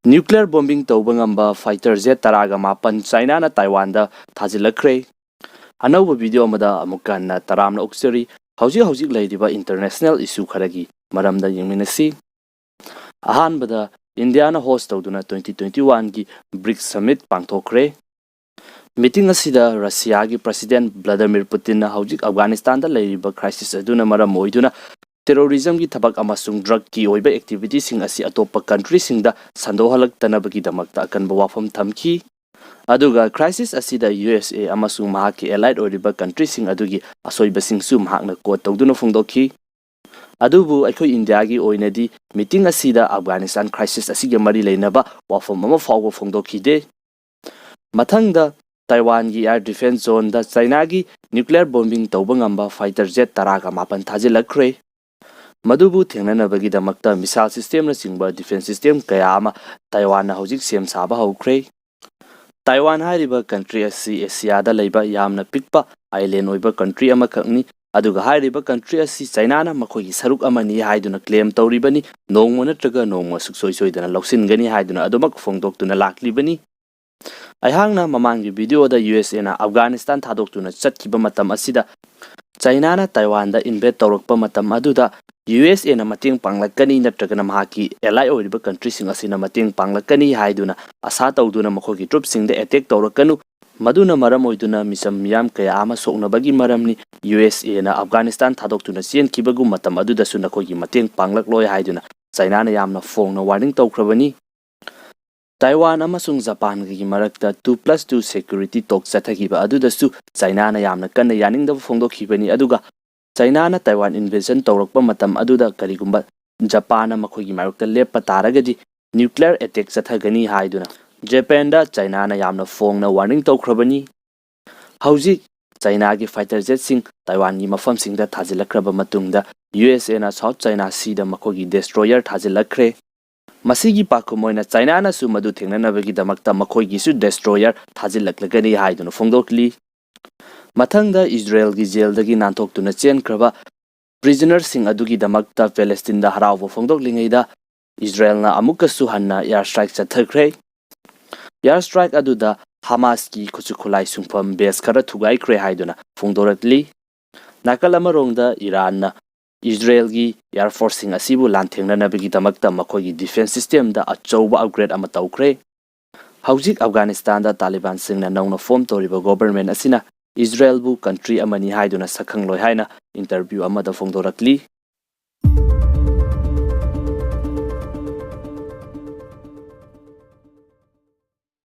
Nuclear bombing tauba ngamba fighter jet taraga mapan China na Taiwan da thajilakre. Anauba video amada amukan na taramna uksari hauji laidiba international issue kharagi maramda yengminasi. Ahanbada India na host tawduna 2021 gi BRICS summit pangthokre. Meeting asida Russia gi President Vladimir Putin na hauji Afganistan da laidiba crisis aduna maram oiduna terrorism gi thabak amasung drug ki oiba activity sing asi atopa country sing da sandohalak tanabagi damakta akan bawafam thamki aduga crisis asida USA amasung mahaki allied oriba country sing adugi asoiba sing su mahakna ko tawduna fungdokhi adubu akhoi India gi oinadi meeting asida Afghanistan crisis asiga mari leinaba wafam ama fawba fungdokhi de mathangda Taiwan gi air defense zone da China gi nuclear bombing tawba ngamba fighter jet taraga mapan thajilakre Madubu thengnanabagi damakta missile system na singba defense system kaya ama Taiwan na hojik sem saba hokre. Taiwan hairiba country asi Asia da leiba yamna pikpa island oiba country ama khakni aduga hairiba country asi China na makhogi saruk amani haiduna claim tawribani nongma natraga nongma suksoi soidana loksingani haiduna adumak phongdoktuna laklibani. Aihangna mamanggi video da USA na Afghanistan thadoktuna chatkiba matam asida China na Taiwan da invade tawrakpa matam aduda USA na mating panglakani natragana mahaki ally oiriba country sing asina mating panglakani haiduna asa tawduna makhogi troops sing da attack tawrakanu maduna maram oiduna misam yam kaya ama soknabagi maramni USA na Afghanistan thadoktuna chen kibagu matam aduda su nakhogi mating panglakloi haiduna China na yamna phongna warning tawkrabani Taiwan amasung Japan gi marakta 2+2 security talk chathagiba aduda su China na yamna kanna yaningda phongdokhibani aduga China na Taiwan invasion tawrakpa matam aduda karigumba Japan na makhogi marukta leppa taragadi nuclear attack chathagani haiduna Japan da China na yamna phongna warning tawkhrabani hauji China gi fighter jet sing Taiwan gi mafam sing da thajilakraba matungda USA na South China Sea da makhogi destroyer thajilakre masigi pakumoina China na su madu thengnanabagi damakta makhogi su destroyer thajilaklagani haiduna phongdokli Mathangda Israel gi jail dagi nanthok tuna chen kraba prisoner sing adugi damakta Palestine da harawa phongdok lingaida Israel na amuka suhanna air strike chathakre air strike aduda Hamas ki khuchukhulai sungpham base khara thugai kre haiduna phongdoratli nakalama rongda Iran na Israel gi air force sing asibu lanthengna nabagi damakta makhogi defense system da achauba upgrade ama tawkre hawjik Afghanistan da Taliban sing na nauna form toriba government asina Israel bu country amani haiduna sakhang loi haina interview amada phongdorakli